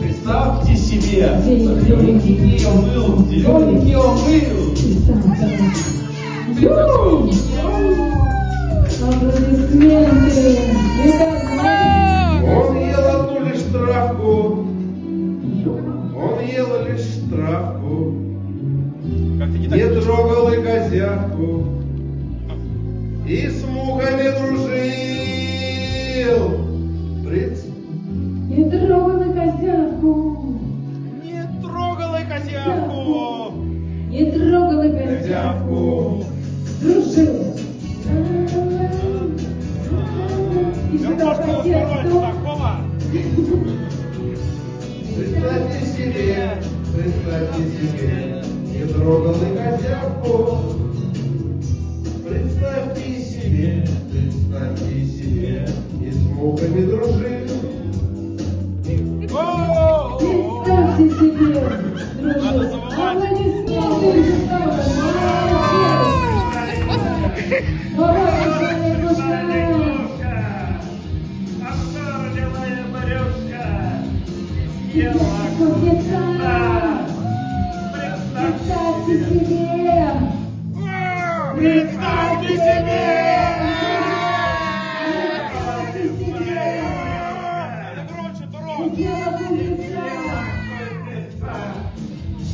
Представьте себе, зелененький он был, зелененький он был. Аплодисменты. Он ел одну лишь травку. Он ел лишь травку. Не трогал и козявку. И с мухами дружил. Не трогал и козявку. Не трогала козявку. Не трогал и козявку. Дружил. Вербушку устроить такого. Представьте себе, не трогал и козявку. Представьте себе, и с мухами дружил. Представьте себе, дружил. Аплодисменты. Представьте себе!